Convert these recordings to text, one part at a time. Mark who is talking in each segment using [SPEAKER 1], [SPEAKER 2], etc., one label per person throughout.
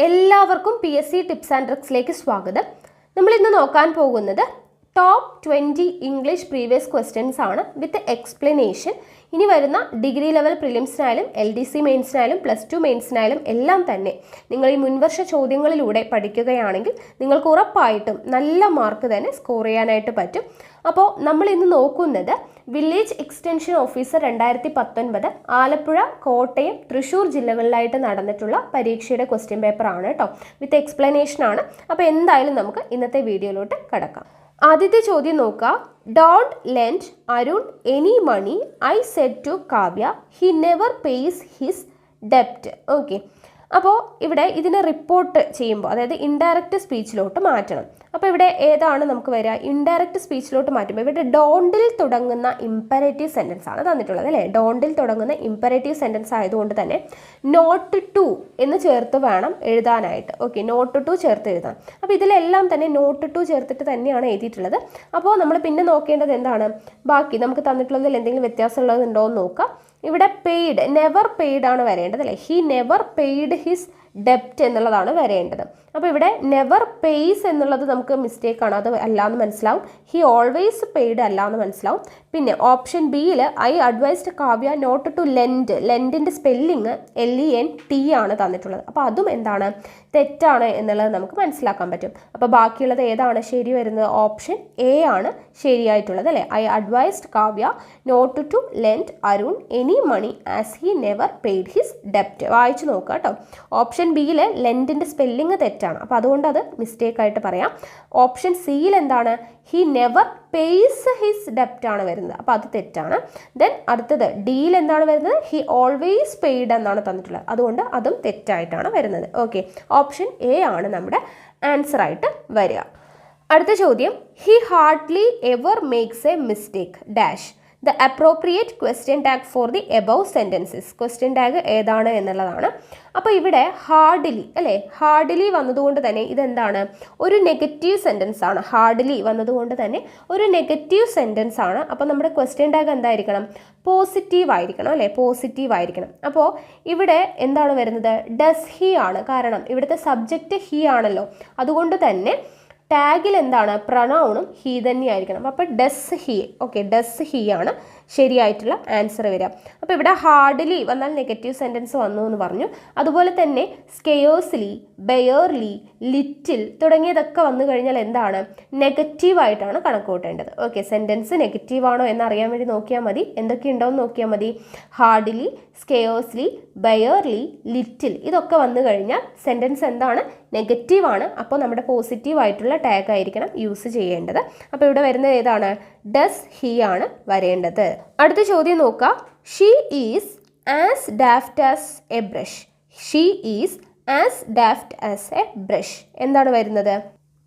[SPEAKER 1] എല്ലാവർക്കും PSC tips and ട്രിക്സിലേക്ക് സ്വാഗതം. നമ്മൾ ഇന്ന് നോക്കാൻ പോകുന്നത് ടോപ്പ് 20 ഇംഗ്ലീഷ് പ്രീവിയസ് ക്വസ്റ്റ്യൻസ് ആണ് വിത്ത് എക്സ്പ്ലനേഷൻ. ഇനി വരുന്ന ഡിഗ്രി ലെവൽ പ്രിലിംസിനായാലും LDC മെയിൻസിനായാലും +2 മെയിൻസിനായാലും എല്ലാം തന്നെ നിങ്ങൾ ഈ മുൻവർഷ ചോദ്യങ്ങളിലൂടെ പഠിക്കുകയാണെങ്കിൽ നിങ്ങൾക്ക് ഉറപ്പായിട്ടും നല്ല മാർക്ക് തന്നെ സ്കോർ ചെയ്യാനായിട്ട് പറ്റും. അപ്പോൾ നമ്മൾ ഇന്ന് നോക്കുന്നത് village extension officer 2019 Alappuzha, Kottayam, Thrissur ജില്ലകളിലായിട്ട് നടന്നിട്ടുള്ള പരീക്ഷയുടെ ക്വസ്റ്റ്യൻ പേപ്പർ ആണ് കേട്ടോ. വിത്ത് എക്സ്പ്ലനേഷൻ ആണ്. അപ്പോൾ എന്തായാലും നമുക്ക് ഇന്നത്തെ വീഡിയോയിലോട്ട് കടക്കാം. ആദ്യത്തെ ചോദ്യം നോക്കുക. Don't lend Arun any money, I said to Kavya, he never pays his ഡെപ്റ്റ്. ഓക്കെ, അപ്പോൾ ഇവിടെ ഇതിനെ റിപ്പോർട്ട് ചെയ്യുമ്പോൾ അതായത് ഇൻഡയറക്റ്റ് സ്പീച്ചിലോട്ട് മാറ്റണം. അപ്പോൾ ഇവിടെ ഏതാണ് നമുക്ക് വരിക? ഇൻഡയറക്റ്റ് സ്പീച്ചിലോട്ട് മാറ്റുമ്പോൾ ഇവിടെ ഡോണ്ടിൽ തുടങ്ങുന്ന ഇമ്പരേറ്റീവ് സെൻറ്റൻസ് ആണ് തന്നിട്ടുള്ളത് അല്ലേ. ഡോണ്ടിൽ തുടങ്ങുന്ന ഇമ്പരേറ്റീവ് സെൻറ്റൻസ് ആയതുകൊണ്ട് തന്നെ നോട്ട് ടു എന്ന് ചേർത്ത് വേണം എഴുതാനായിട്ട്. ഓക്കെ, നോട്ട് ടു ചേർത്ത് എഴുതാം. അപ്പോൾ ഇതിലെല്ലാം തന്നെ നോട്ട് ടു ചേർത്തിട്ട് തന്നെയാണ് എഴുതിയിട്ടുള്ളത്. അപ്പോൾ നമ്മൾ പിന്നെ നോക്കേണ്ടത് എന്താണ്? ബാക്കി നമുക്ക് തന്നിട്ടുള്ളതിൽ എന്തെങ്കിലും വ്യത്യാസമുള്ളതുണ്ടോ എന്ന് നോക്കാം. ഇവിടെ പെയ്ഡ്, നെവർ പെയ്ഡ് ആണ് വരേണ്ടത് അല്ലേ. ഹി നെവർ പെയ്ഡ് ഹിസ് ഡെപ്റ്റ് എന്നുള്ളതാണ് വരേണ്ടത്. അപ്പോൾ ഇവിടെ നെവർ പേയ്സ് എന്നുള്ളത് നമുക്ക് മിസ്റ്റേക്ക് ആണ്, അത് അല്ലാന്ന് മനസ്സിലാവും. ഹി ഓൾവേസ് പെയ്ഡ് അല്ലാന്ന് മനസ്സിലാവും. പിന്നെ ഓപ്ഷൻ ബിയിൽ I advised Kavya not to lend, ലെൻഡിൻ്റെ സ്പെല്ലിങ് LENT ആണ് തന്നിട്ടുള്ളത്. അപ്പോൾ അതും എന്താണ്? തെറ്റാണ് എന്നുള്ളത് നമുക്ക് മനസ്സിലാക്കാൻ പറ്റും. അപ്പോൾ ബാക്കിയുള്ളത് ഏതാണ് ശരി വരുന്നത്? ഓപ്ഷൻ എ ആണ് ശരിയായിട്ടുള്ളത് അല്ലേ. I advised Kavya not to lend Arun any money as he never paid his ഡെപ്റ്റ്. വായിച്ചു നോക്കുക കേട്ടോ. ഓപ്ഷൻ ബിയിൽ ലെൻഡിൻ്റെ സ്പെല്ലിങ് തെറ്റാണ്, അപ്പോൾ അതുകൊണ്ട് അത് മിസ്റ്റേക്ക് ആയിട്ട് പറയാം. ഓപ്ഷൻ സിയിൽ എന്താണ്? ഹി നെവർ പേയ്സ് ഹിസ് ഡെപ്റ്റ് ആണ് വരുന്നത്, അപ്പോൾ അത് തെറ്റാണ്. ദെൻ അടുത്തത് ഡിയിൽ എന്താണ് വരുന്നത്? ഹി ഓൾവേസ് പെയ്ഡ് എന്നാണ് തന്നിട്ടുള്ളത്, അതുകൊണ്ട് അതും തെറ്റായിട്ടാണ് വരുന്നത്. ഓക്കെ, ഓപ്ഷൻ എ ആണ് നമ്മുടെ ആൻസർ ആയിട്ട് വരിക. അടുത്ത ചോദ്യം. He hardly ever makes A mistake dash the appropriate question tag for the above sentences. Question tag ഏതാണ് എന്നുള്ളതാണ്. അപ്പോൾ ഇവിടെ ഹാർഡ്ലി അല്ലേ, ഹാർഡ്ലി വന്നതുകൊണ്ട് തന്നെ ഇതെന്താണ്? ഒരു നെഗറ്റീവ് സെൻറ്റൻസ് ആണ്. ഹാർഡ്ലി വന്നതുകൊണ്ട് തന്നെ ഒരു നെഗറ്റീവ് സെൻറ്റൻസ് ആണ്. അപ്പോൾ നമ്മുടെ ക്വസ്റ്റ്യൻ ടാഗ് എന്തായിരിക്കണം? പോസിറ്റീവ് ആയിരിക്കണം അല്ലേ, പോസിറ്റീവ് ആയിരിക്കണം. അപ്പോൾ ഇവിടെ എന്താണ് വരുന്നത്? ഡസ് ഹി ആണ്. കാരണം ഇവിടുത്തെ സബ്ജക്റ്റ് ഹി ആണല്ലോ, അതുകൊണ്ട് തന്നെ ടാഗിൽ എന്താണ്? പ്രൊനൗണും ഹി തന്നെയായിരിക്കണം. അപ്പോൾ does he. Okay, does he ആണ് ശരിയായിട്ടുള്ള ആൻസർ വരിക. അപ്പോൾ ഇവിടെ ഹാർഡ്ലി വന്നാൽ നെഗറ്റീവ് സെൻറ്റൻസ് വന്നു എന്ന് പറഞ്ഞു. അതുപോലെ തന്നെ സ്കെയേഴ്സ്ലി, ബെയർലി, ലിറ്റിൽ തുടങ്ങിയതൊക്കെ വന്നു കഴിഞ്ഞാൽ എന്താണ്? നെഗറ്റീവായിട്ടാണ് കണക്ക് കൂട്ടേണ്ടത്. ഓക്കെ, സെൻറ്റൻസ് നെഗറ്റീവ് ആണോ എന്നറിയാൻ വേണ്ടി നോക്കിയാൽ മതി. എന്തൊക്കെ ഉണ്ടോയെന്ന് നോക്കിയാൽ മതി. ഹാർഡ്ലി, സ്കെയേഴ്സ്ലി, ബെയർലി, ലിറ്റിൽ ഇതൊക്കെ വന്നു കഴിഞ്ഞാൽ സെൻറ്റൻസ് എന്താണ്? നെഗറ്റീവാണ്. അപ്പോൾ നമ്മുടെ പോസിറ്റീവ് ആയിട്ടുള്ള ടാഗ് ആയിരിക്കണം യൂസ് ചെയ്യേണ്ടത്. അപ്പോൾ ഇവിടെ വരുന്നത് ഏതാണ്? ഡസ് ഹി ആണ് വരേണ്ടത്. അടുത്ത ചോദ്യം നോക്കുക. She is as daft as A brush. She is as daft as A brush. എന്താണ് വരുന്നത്?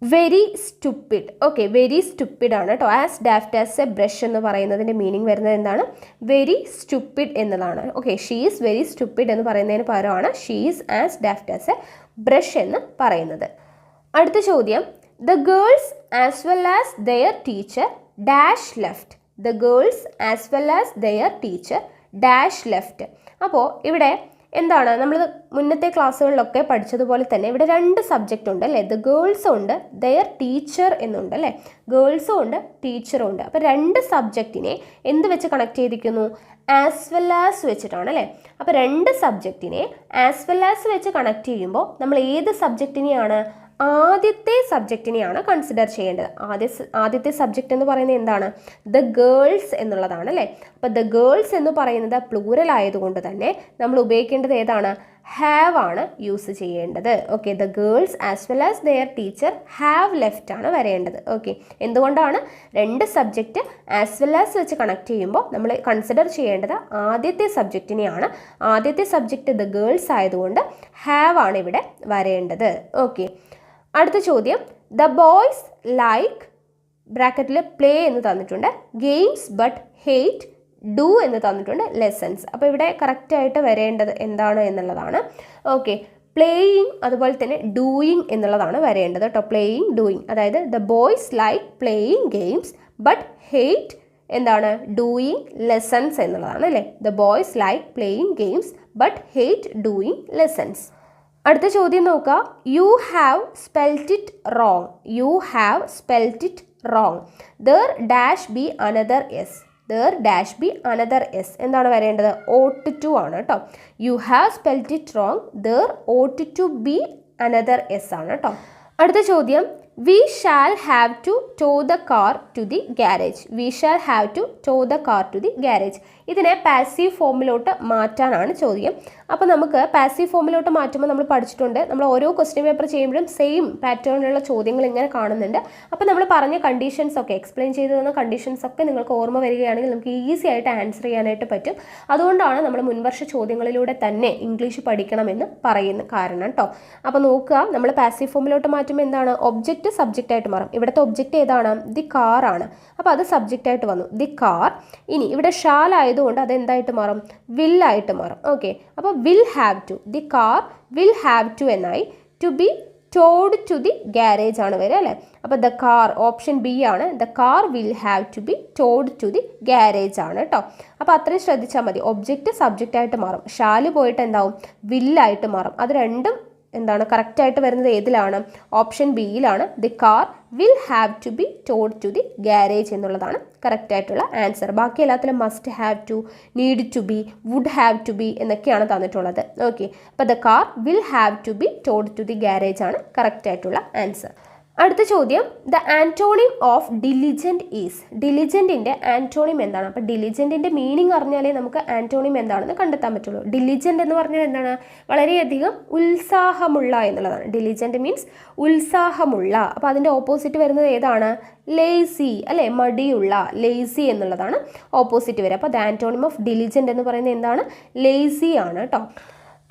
[SPEAKER 1] Very stupid. Okay, very stupid ആണ് കേട്ടോ. As daft as A brush എന്ന് പറയുന്നതിൻ്റെ മീനിങ് വരുന്നത് എന്താണ്? വെരി സ്റ്റുപ്പിഡ് എന്നതാണ്. Okay, she is very stupid എന്ന് പറയുന്നതിന് പകരമാണ് she is as daft as A brush എന്ന് പറയുന്നത്. അടുത്ത ചോദ്യം. The girls as well as there teacher dash left. The girls as well as there teacher dash left. അപ്പോൾ ഇവിടെ എന്താണ്? നമ്മൾ മുന്നത്തെ ക്ലാസ്സുകളിലൊക്കെ പഠിച്ചതുപോലെ തന്നെ ഇവിടെ 2 സബ്ജക്റ്റ് ഉണ്ട് അല്ലേ. ദ ഗേൾസും ഉണ്ട്, ദെയർ ടീച്ചർ എന്നുണ്ട് അല്ലേ. ഗേൾസും ഉണ്ട്, ടീച്ചറും ഉണ്ട്. അപ്പോൾ 2 സബ്ജക്റ്റിനെ എന്ത് വെച്ച് കണക്ട് ചെയ്തിരിക്കുന്നു? ആസ് വെൽ ആസ് വെച്ചിട്ടാണ് അല്ലേ. അപ്പോൾ 2 സബ്ജക്റ്റിനെ ആസ് വെൽ ആസ് വെച്ച് കണക്ട് ചെയ്യുമ്പോൾ നമ്മൾ ഏത് സബ്ജക്റ്റിനെയാണ്? ആദ്യത്തെ സബ്ജക്റ്റിനെയാണ് കൺസിഡർ ചെയ്യേണ്ടത്. ആദ്യത്തെ സബ്ജക്റ്റ് എന്ന് പറയുന്നത് എന്താണ്? ദ ഗേൾസ് എന്നുള്ളതാണ് അല്ലേ. അപ്പോൾ ദ ഗേൾസ് എന്ന് പറയുന്നത് പ്ലൂറൽ ആയതുകൊണ്ട് തന്നെ നമ്മൾ ഉപയോഗിക്കേണ്ടത് ഏതാണ്? ഹാവ് ആണ് യൂസ് ചെയ്യേണ്ടത്. Okay, the girls as well as there teacher have left ആണ് വരേണ്ടത്. ഓക്കെ, എന്തുകൊണ്ടാണ്? 2 സബ്ജക്റ്റ് ആസ് വെൽ ആസ് വെച്ച് കണക്ട് ചെയ്യുമ്പോൾ നമ്മൾ കൺസിഡർ ചെയ്യേണ്ടത് ആദ്യത്തെ സബ്ജക്റ്റിനെയാണ്. ആദ്യത്തെ സബ്ജക്റ്റ് ദ ഗേൾസ് ആയതുകൊണ്ട് ഹാവ് ആണ് ഇവിടെ വരേണ്ടത്. ഓക്കെ, അടുത്ത ചോദ്യം. ദ ബോയ്സ് ലൈക്ക് ബ്രാക്കറ്റിൽ പ്ലേ എന്ന് തന്നിട്ടുണ്ട്, ഗെയിംസ് ബട്ട് ഹെയ്റ്റ് ഡു എന്ന് തന്നിട്ടുണ്ട്, ലെസൺസ്. അപ്പോൾ ഇവിടെ കറക്റ്റായിട്ട് വരേണ്ടത് എന്താണ് എന്നുള്ളതാണ്. ഓക്കെ, പ്ലേയിങ് അതുപോലെ തന്നെ ഡൂയിങ് എന്നുള്ളതാണ് വരേണ്ടത് കേട്ടോ. Playing, doing. അതായത് the boys like playing games but hate എന്താണ്? ഡൂയിങ് ലെസൺസ് എന്നുള്ളതാണ് അല്ലേ. The boys like playing games but hate doing lessons. അടുത്ത ചോദ്യം നോക്കുക. You have spelt it wrong. You have spelt it wrong. There dash be another S. There dash be another S. എന്താണ് വരേണ്ടത്? ought to ആണ് കേട്ടോ. You have spelt it wrong. There ought to be another S ആണ് കേട്ടോ. അടുത്ത ചോദ്യം. We shall have to tow the car to the garage. We shall have to tow the car to the garage. ഇതിനെ passive ഫോമിലോട്ട് മാറ്റാനാണ് ചോദ്യം. അപ്പോൾ നമുക്ക് passive ഫോമിലോട്ട് മാറ്റുമ്പോൾ നമ്മൾ പഠിച്ചിട്ടുണ്ട്, നമ്മൾ ഓരോ ക്വസ്റ്റ്യൻ പേപ്പർ ചെയ്യുമ്പോഴും സെയിം പാറ്റേണിലുള്ള ചോദ്യങ്ങൾ ഇങ്ങനെ കാണുന്നുണ്ട്. അപ്പോൾ നമ്മൾ പറഞ്ഞ കണ്ടീഷൻസ് ഒക്കെ, എക്സ്പ്ലെയിൻ ചെയ്തു തന്ന കണ്ടീഷൻസ് ഒക്കെ നിങ്ങൾക്ക് ഓർമ്മ വരികയാണെങ്കിൽ നമുക്ക് ഈസി ആയിട്ട് ആൻസർ ചെയ്യാനായിട്ട് പറ്റും. അതുകൊണ്ടാണ് നമ്മൾ മുൻവർഷ ചോദ്യങ്ങളിലൂടെ തന്നെ ഇംഗ്ലീഷ് പഠിക്കണമെന്ന് പറയുന്ന കാരണം കേട്ടോ. അപ്പോൾ നോക്കുക, നമ്മൾ പാസീവ് ഫോമിലോട്ട് മാറ്റുമ്പോൾ എന്താണ്? ഒബ്ജക്റ്റ് സബ്ജക്റ്റ് ആയിട്ട് മാറും. ഇവിടുത്തെ ഒബ്ജക്റ്റ് ഏതാണ്? ദി കാർ ആണ്. അപ്പോൾ അത് സബ്ജക്റ്റ് ആയിട്ട് വന്നു, ദി കാർ. ഇനി ഇവിടെ ഷാൽ ആയതുകൊണ്ട് അത് എന്തായിട്ട് മാറും? വിൽ ആയിട്ട് മാറും. ഓക്കെ, അപ്പോൾ will have to, the car will have to എന്നായി. To be towed to the garage ആണ് വരിക അല്ലേ. അപ്പോൾ ദ കാർ, ഓപ്ഷൻ ബി ആണ്. The car will have to be towed to the garage ആണ് കേട്ടോ. അപ്പോൾ അത്രയും ശ്രദ്ധിച്ചാൽ മതി. ഒബ്ജക്റ്റ് സബ്ജക്റ്റ് ആയിട്ട് മാറും, ഷാല് പോയിട്ട് എന്താവും? വില്ലായിട്ട് മാറും. അത് രണ്ടും എന്താണ് കറക്റ്റായിട്ട് വരുന്നത് ഏതിലാണ്? ഓപ്ഷൻ ബിയിലാണ്. The car will have to be towed to the garage എന്നുള്ളതാണ് കറക്റ്റായിട്ടുള്ള ആൻസർ. ബാക്കി എല്ലാത്തിലും must have to, need to be, would have to be എന്നൊക്കെയാണ് തന്നിട്ടുള്ളത്. ഓക്കെ, അപ്പോൾ the car will have to be towed to the garage ആണ് കറക്റ്റായിട്ടുള്ള answer. അടുത്ത ചോദ്യം. The antonym of diligent is. ഡിലിജൻറ്റിൻ്റെ ആൻറ്റോണിം എന്താണ്? അപ്പോൾ ഡിലിജൻറ്റിൻ്റെ മീനിങ് അറിഞ്ഞാലേ നമുക്ക് ആൻറ്റോണിം എന്താണെന്ന് കണ്ടെത്താൻ പറ്റുള്ളൂ. ഡിലിജൻറ്റ് എന്ന് പറഞ്ഞാൽ എന്താണ്? വളരെയധികം ഉത്സാഹമുള്ള എന്നുള്ളതാണ്. Diligent means ഉത്സാഹമുള്ള. അപ്പോൾ അതിൻ്റെ ഓപ്പോസിറ്റ് വരുന്നത് ഏതാണ്? ലേസി അല്ലേ, മടിയുള്ള, ലേസി എന്നുള്ളതാണ് ഓപ്പോസിറ്റ് വരിക. അപ്പോൾ ദ ആൻറ്റോണിം ഓഫ് ഡിലിജൻറ്റ് എന്ന് പറയുന്നത് എന്താണ്? ലേസി ആണ് കേട്ടോ.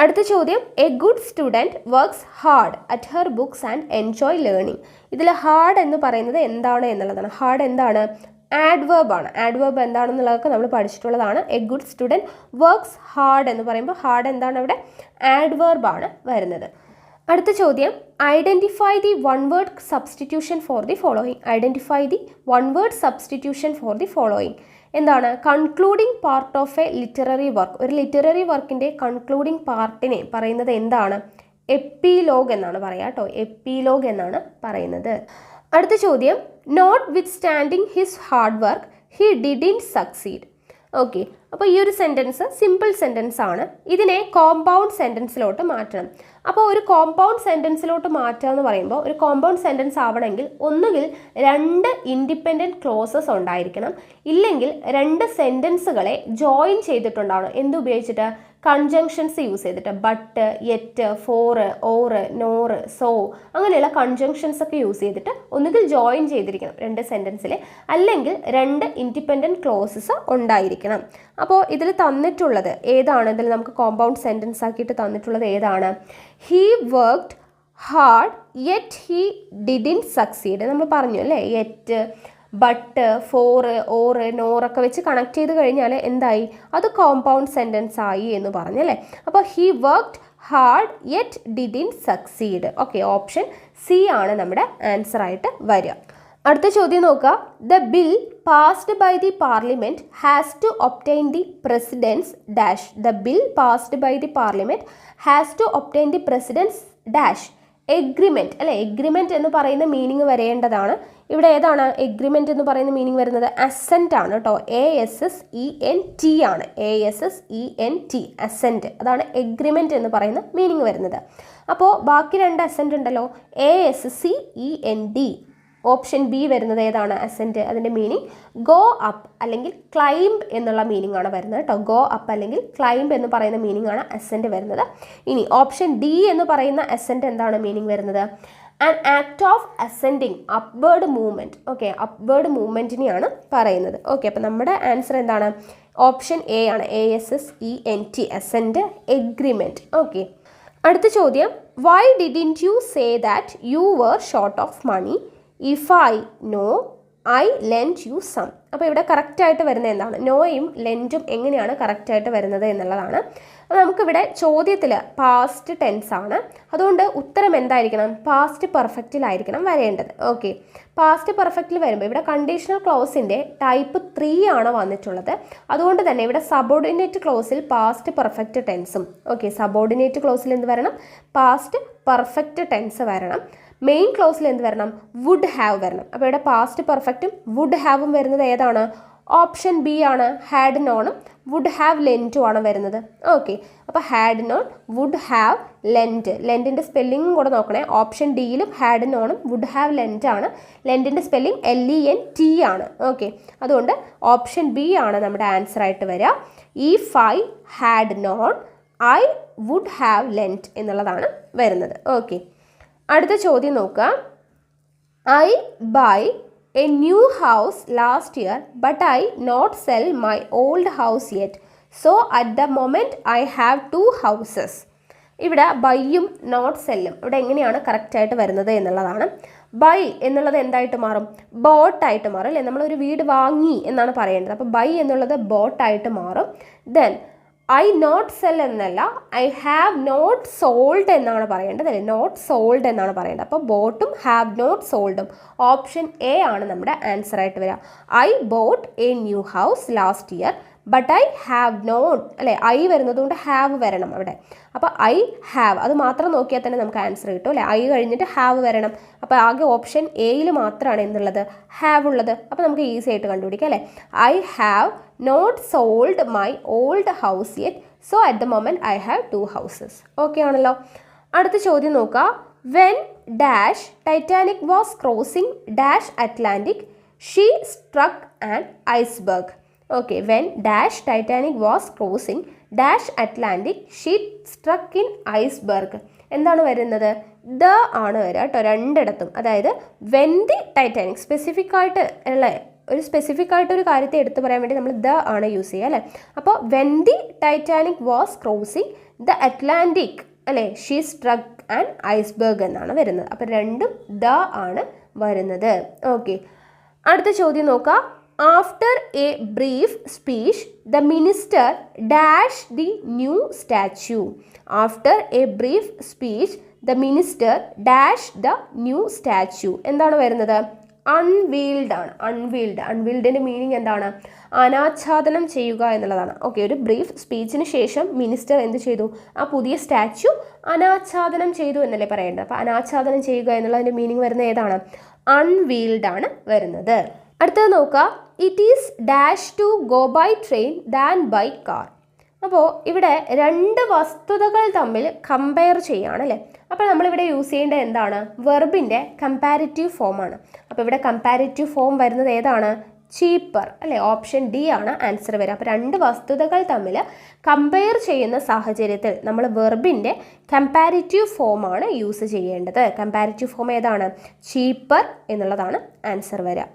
[SPEAKER 1] അടുത്ത ചോദ്യം. A good student works hard at her books and enjoy learning. ഇതിൽ ഹാർഡ് എന്ന് പറയുന്നത് എന്താണ് എന്നുള്ളതാണ്. ഹാർഡ് എന്താണ്? ആഡ്വേർബ് ആണ്. ആഡ്വേർബ് എന്താണെന്നുള്ളതൊക്കെ നമ്മൾ പഠിച്ചിട്ടുള്ളതാണ്. A good student works hard എന്ന് പറയുമ്പോൾ ഹാർഡ് എന്താണ് അവിടെ? ആഡ്വേർബ് ആണ് വരുന്നത്. അടുത്ത ചോദ്യം. Identify the one word substitution for the following. Identify the one word substitution for the following. എന്താണ്? Concluding part of a literary work. ഒരു ലിറ്റററി വർക്കിൻ്റെ കൺക്ലൂഡിങ് പാർട്ടിനെ പറയുന്നത് എന്താണ്? എപ്പീലോഗ് എന്നാണ് പറയുക കേട്ടോ. എപ്പീലോഗ് എന്നാണ് പറയുന്നത്. അടുത്ത ചോദ്യം. Notwithstanding his hard work he didn't succeed. Okay, അപ്പോൾ ഈ ഒരു സെൻറ്റൻസ് സിമ്പിൾ സെൻറ്റൻസ് ആണ്. ഇതിനെ കോമ്പൗണ്ട് സെൻറ്റൻസിലോട്ട് മാറ്റണം. അപ്പോൾ ഒരു കോമ്പൗണ്ട് സെൻറ്റൻസിലോട്ട് മാറ്റുക എന്ന് പറയുമ്പോൾ, ഒരു കോമ്പൗണ്ട് സെൻറ്റൻസ് ആവണമെങ്കിൽ ഒന്നുകിൽ രണ്ട് ഇൻഡിപെൻഡൻറ്റ് ക്ലോസസ് ഉണ്ടായിരിക്കണം, ഇല്ലെങ്കിൽ രണ്ട് സെൻറ്റൻസുകളെ ജോയിൻ ചെയ്തിട്ടുണ്ടാവണം. എന്തുപയോഗിച്ചിട്ട്? കൺജങ്ഷൻസ് യൂസ് ചെയ്തിട്ട്. ബട്ട്, യെറ്റ്, ഫോറ്, ഓറ്, നോറ്, സോ അങ്ങനെയുള്ള കൺജങ്ഷൻസ് ഒക്കെ യൂസ് ചെയ്തിട്ട് ഒന്നുകിൽ ജോയിൻ ചെയ്തിരിക്കണം രണ്ട് സെൻറ്റൻസിൽ, അല്ലെങ്കിൽ രണ്ട് ഇൻഡിപെൻഡൻറ്റ് ക്ലോസസ് ഉണ്ടായിരിക്കണം. അപ്പോൾ ഇതിൽ തന്നിട്ടുള്ളത് ഏതാണ്? ഇതിൽ നമുക്ക് കോമ്പൗണ്ട് സെൻറ്റൻസ് ആക്കിയിട്ട് തന്നിട്ടുള്ളത് ഏതാണ്? He worked hard yet he didn't succeed. നമ്മൾ പറഞ്ഞു അല്ലേ, യെറ്റ്, ബട്ട്, ഫോറ്, ഓറ്, നോറൊക്കെ വെച്ച് കണക്ട് ചെയ്ത് കഴിഞ്ഞാൽ എന്തായി? അത് കോമ്പൗണ്ട് സെൻറ്റൻസ് ആയി എന്ന് പറഞ്ഞല്ലേ. അപ്പോൾ he worked hard yet didn't succeed. Okay, option C ആണ് നമ്മുടെ ആൻസർ ആയിട്ട് വരിക. അടുത്ത ചോദ്യം നോക്കുക. The bill passed by the parliament has to obtain the president's dash. The bill passed by the parliament has to obtain the president's dash. Agreement അല്ലേ. Agreement എന്ന് പറയുന്ന മീനിങ് വരേണ്ടതാണ്. ഇവിടെ ഏതാണ് എഗ്രിമെൻറ്റ് എന്ന് പറയുന്ന മീനിങ് വരുന്നത്? അസെൻറ്റ് ആണ് കേട്ടോ. ASSENT ആണ്. ASSENT, assent. അതാണ് എഗ്രിമെൻറ്റ് എന്ന് പറയുന്ന മീനിങ് വരുന്നത്. അപ്പോൾ ബാക്കി രണ്ട് അസെൻറ്റ് ഉണ്ടല്ലോ, ASCEND. ഓപ്ഷൻ ബി വരുന്നത് ഏതാണ്? അസെൻറ്റ്. അതിൻ്റെ മീനിങ് ഗോ അപ്പ് അല്ലെങ്കിൽ ക്ലൈംബ് എന്നുള്ള മീനിങ് ആണ് വരുന്നത് കേട്ടോ. ഗോ അപ്പ് അല്ലെങ്കിൽ ക്ലൈംബ് എന്ന് പറയുന്ന മീനിങ് ആണ് അസെൻറ്റ് വരുന്നത്. ഇനി ഓപ്ഷൻ ഡി എന്ന് പറയുന്ന അസെൻറ്റ് എന്താണ് മീനിങ് വരുന്നത്? An act of ascending, upward movement. Okay, upward മൂവ്മെൻറ്റിനെയാണ് പറയുന്നത്. ഓക്കെ, അപ്പോൾ നമ്മുടെ ആൻസർ എന്താണ്? ഓപ്ഷൻ എ ആണ്. ASSENT, assent, agreement. ഓക്കെ, അടുത്ത ചോദ്യം. Why didn't you say that you were short of money? If I know I lend you some. അപ്പോൾ ഇവിടെ കറക്റ്റായിട്ട് വരുന്നത് എന്താണ്? നോയും ലെൻറ്റും എങ്ങനെയാണ് കറക്റ്റായിട്ട് വരുന്നത് എന്നുള്ളതാണ്. അപ്പോൾ നമുക്കിവിടെ ചോദ്യത്തിൽ പാസ്റ്റ് ടെൻസ് ആണ്, അതുകൊണ്ട് ഉത്തരം എന്തായിരിക്കണം? പാസ്റ്റ് പെർഫെക്റ്റിലായിരിക്കണം വരേണ്ടത്. ഓക്കെ, പാസ്റ്റ് പെർഫെക്റ്റിൽ വരുമ്പോൾ ഇവിടെ കണ്ടീഷണൽ ക്ലോസിൻ്റെ ടൈപ്പ് 3 ആണ് വന്നിട്ടുള്ളത്. അതുകൊണ്ട് തന്നെ ഇവിടെ സബോർഡിനേറ്റ് ക്ലോസിൽ പാസ്റ്റ് പെർഫെക്റ്റ് ടെൻസും, ഓക്കെ, സബോർഡിനേറ്റ് ക്ലോസിൽ എന്ത് വരണം? പാസ്റ്റ് പെർഫെക്റ്റ് ടെൻസ് വരണം. മെയിൻ ക്ലോസിൽ എന്ത് വരണം? വുഡ് ഹാവ് വരണം. അപ്പോൾ ഇവിടെ പാസ്റ്റ് പെർഫെക്റ്റും വുഡ് ഹാവും വരുന്നത് ഏതാണ്? ഓപ്ഷൻ ബി ആണ്. ഹാഡ് നോണും വുഡ് ഹാവ് ലെൻറ്റും ആണ് വരുന്നത്. ഓക്കെ, അപ്പോൾ had known, would have, lent. ലെൻറ്റിൻ്റെ സ്പെല്ലിങ്ങും കൂടെ നോക്കണേ. ഓപ്ഷൻ ഡിയിലും ഹാഡ് നോണും വുഡ് ഹാവ് ലെൻറ്റ് ആണ്. ലെൻറ്റിൻ്റെ സ്പെല്ലിംഗ് LENT ആണ്. ഓക്കെ, അതുകൊണ്ട് ഓപ്ഷൻ ബി ആണ് നമ്മുടെ ആൻസർ ആയിട്ട് വരിക. If I had known I would have lent എന്നുള്ളതാണ് വരുന്നത്. ഓക്കെ, അടുത്ത ചോദ്യം നോക്കുക. I buy a new house last year but I not cell my old house yet, so at the moment I have 2 houses. ഇവിടെ ബൈയും not സെല്ലും ഇവിടെ എങ്ങനെയാണ് കറക്റ്റായിട്ട് വരുന്നത് എന്നുള്ളതാണ്. ബൈ എന്നുള്ളത് എന്തായിട്ട് മാറും? ബോട്ടായിട്ട് മാറും അല്ലേ? നമ്മളൊരു വീട് വാങ്ങി എന്നാണ് പറയേണ്ടത്. അപ്പോൾ ബൈ എന്നുള്ളത് ബോട്ടായിട്ട് മാറും. ദെൻ ഐ നോട്ട് സെൽ എന്നല്ല, ഐ ഹാവ് നോട്ട് സോൾഡ് എന്നാണ് പറയേണ്ടത് അല്ലേ? നോട്ട് സോൾഡ് എന്നാണ് പറയേണ്ടത്. അപ്പോൾ ബോട്ടും ഹാവ് നോട്ട് സോൾഡും ഓപ്ഷൻ എ ആണ് നമ്മുടെ ആൻസർ ആയിട്ട് വരിക. I bought a new house last year but I have not അല്ലേ? ഐ വരുന്നത് കൊണ്ട് ഹാവ് വരണം അവിടെ. അപ്പോൾ ഐ ഹാവ് അത് മാത്രം നോക്കിയാൽ തന്നെ നമുക്ക് ആൻസർ കിട്ടും അല്ലേ? ഐ കഴിഞ്ഞിട്ട് ഹാവ് വരണം. അപ്പോൾ ആകെ ഓപ്ഷൻ എയിൽ മാത്രമാണ് എന്തുള്ളത്? ഹാവ് ഉള്ളത്. അപ്പോൾ നമുക്ക് ഈസി ആയിട്ട് കണ്ടുപിടിക്കാം അല്ലേ? I have not sold my old house yet, so at the moment I have 2 houses. Okay ആണല്ലോ. അടുത്ത ചോദ്യം നോക്കുക. When dash Titanic was crossing dash Atlantic she struck an iceberg. Okay, when dash Titanic was crossing dash Atlantic she struck in iceberg. എന്താണ് വരുന്നത്? The ആണ് വരിക കേട്ടോ രണ്ടിടത്തും. അതായത് വെൻ ദി ടൈറ്റാനിക് സ്പെസിഫിക് ആയിട്ട് ഉള്ള ഒരു കാര്യത്തെ എടുത്തു പറയാൻ വേണ്ടി നമ്മൾ ദ ആണ് യൂസ് ചെയ്യുക അല്ലേ? അപ്പോൾ when the Titanic was crossing the Atlantic അല്ലേ ഷീ സ്ട്രക്ക് ആൻ ഐസ്ബർഗ് എന്നാണ് വരുന്നത്. അപ്പോൾ രണ്ടും ദ ആണ് വരുന്നത്. ഓക്കെ, അടുത്ത ചോദ്യം നോക്കാം. After A brief speech the minister dash the new statue. After A brief speech the minister dash the new statue. എന്താണ് വരുന്നത്? അൺവീൽഡ് ആണ്. അൺവീൽഡിൻ്റെ മീനിങ് എന്താണ്? അനാച്ഛാദനം ചെയ്യുക എന്നുള്ളതാണ്. ഓക്കെ, ഒരു ബ്രീഫ് സ്പീച്ചിന് ശേഷം മിനിസ്റ്റർ എന്ത് ചെയ്തു? ആ പുതിയ സ്റ്റാച്യു അനാച്ഛാദനം ചെയ്തു എന്നല്ലേ പറയേണ്ടത്. അപ്പോൾ അനാച്ഛാദനം ചെയ്യുക എന്നുള്ളതിൻ്റെ മീനിങ് വരുന്നത് ഏതാണ്? അൺവീൽഡ് ആണ് വരുന്നത്. അടുത്തത് നോക്കുക. It is dash to go by train than by car. അപ്പോൾ ഇവിടെ രണ്ട് വസ്തുതകൾ തമ്മിൽ കമ്പയർ ചെയ്യുകയാണ് അല്ലേ? അപ്പോൾ നമ്മളിവിടെ യൂസ് ചെയ്യേണ്ടത് എന്താണ്? വെർബിൻ്റെ കമ്പാരിറ്റീവ് ഫോമാണ്. അപ്പോൾ ഇവിടെ കമ്പാരിറ്റീവ് ഫോം വരുന്നത് ഏതാണ്? ചീപ്പർ അല്ലേ? ഓപ്ഷൻ ഡി ആണ് ആൻസർ വരിക. അപ്പോൾ രണ്ട് വസ്തുതകൾ തമ്മിൽ കമ്പയർ ചെയ്യുന്ന സാഹചര്യത്തിൽ നമ്മൾ വെർബിൻ്റെ കമ്പാരിറ്റീവ് ഫോമാണ് യൂസ് ചെയ്യേണ്ടത്. കമ്പാരിറ്റീവ് ഫോം ഏതാണ്? ചീപ്പർ എന്നുള്ളതാണ് ആൻസർ വരിക.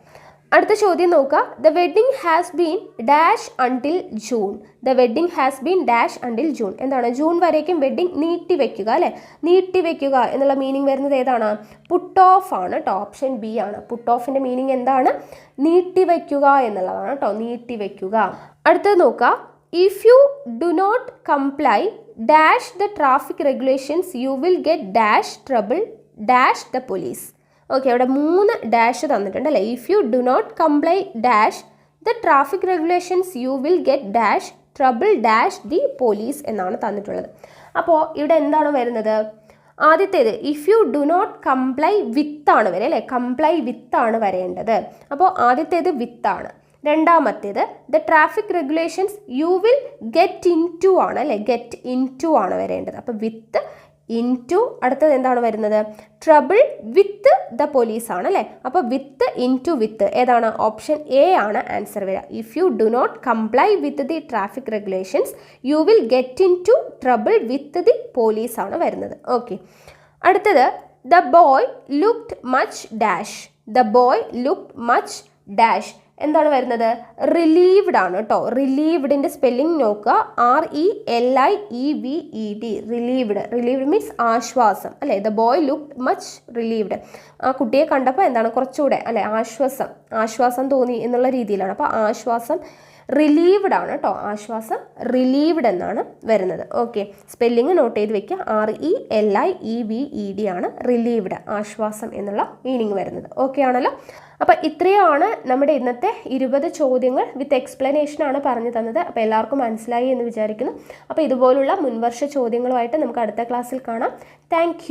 [SPEAKER 1] അടുത്ത ചോദ്യം നോക്കുക. The wedding has been dash until June. The wedding has been dash until June. എന്താണ്? ജൂൺ വരേക്കും വെഡിങ് നീട്ടിവെക്കുക അല്ലേ? നീട്ടിവെക്കുക എന്നുള്ള മീനിങ് വരുന്നത് ഏതാണ്? പുട്ട് ഓഫ് ആണ് കേട്ടോ. ഓപ്ഷൻ ബി ആണ്. പുട്ട് ഓഫിൻ്റെ മീനിങ് എന്താണ്? നീട്ടിവെക്കുക എന്നുള്ളതാണ് കേട്ടോ. നീട്ടിവെക്കുക. അടുത്തത് നോക്കുക. If you do not comply dash the traffic regulations you will get dash trouble dash the police. Okay, അവിടെ 3 ഡാഷ് തന്നിട്ടുണ്ട് അല്ലേ? If you do not comply dash the traffic regulations you will get dash trouble dash the police എന്നാണ് തന്നിട്ടുള്ളത്. അപ്പോൾ ഇവിടെ എന്താണ് വരുന്നത്? ആദ്യത്തേത് if you do not comply with ആണ് വരെ അല്ലേ? കംപ്ലൈ വിത്ത് ആണ് വരേണ്ടത്. അപ്പോൾ ആദ്യത്തേത് വിത്ത് ആണ്. രണ്ടാമത്തേത് the traffic regulations you will get into ആണ് അല്ലേ? ഗെറ്റ് ഇൻ ടു ആണ് വരേണ്ടത്. അപ്പോൾ വിത്ത് ഇൻറ്റു അടുത്തത് എന്താണ് വരുന്നത്? ട്രബിൾ വിത്ത് ദ പോലീസ് ആണ് അല്ലേ? അപ്പോൾ വിത്ത് ഇൻറ്റു വിത്ത് ഏതാണ്? ഓപ്ഷൻ എ ആണ് ആൻസർ വരിക. If you do not comply with the traffic regulations you will get into trouble with the police ആണ് വരുന്നത്. ഓക്കെ, അടുത്തത് the boy looked much dash. The boy looked much dash. എന്താണ് വരുന്നത്? Relieved ആണ് കേട്ടോ. റിലീവ്ഡിൻ്റെ spelling നോക്കുക. RELIEVED, relieved. Relieved means ആശ്വാസം അല്ലേ? The boy look much relieved. ആ കുട്ടിയെ കണ്ടപ്പോൾ എന്താണ് കുറച്ചുകൂടെ അല്ലെ ആശ്വാസം തോന്നി എന്നുള്ള രീതിയിലാണ്. അപ്പോൾ ആശ്വാസം റിലീവ്ഡ് ആണ് കേട്ടോ. ആശ്വാസം റിലീവ്ഡ് എന്നാണ് വരുന്നത്. ഓക്കെ, സ്പെല്ലിങ് നോട്ട് ചെയ്ത് വെക്കുക. RELIEVED ആണ് റിലീവ്ഡ്, ആശ്വാസം എന്നുള്ള മീനിങ് വരുന്നത്. ഓക്കെ ആണല്ലോ. അപ്പോൾ ഇത്രയാണ് നമ്മുടെ ഇന്നത്തെ 20 ചോദ്യങ്ങൾ വിത്ത് എക്സ്പ്ലനേഷനാണ് പറഞ്ഞു തന്നത്. അപ്പോൾ എല്ലാവർക്കും മനസ്സിലായി എന്ന് വിചാരിക്കുന്നു. അപ്പോൾ ഇതുപോലുള്ള മുൻവർഷ ചോദ്യങ്ങളുമായിട്ട് നമുക്ക് അടുത്ത ക്ലാസ്സിൽ കാണാം. താങ്ക്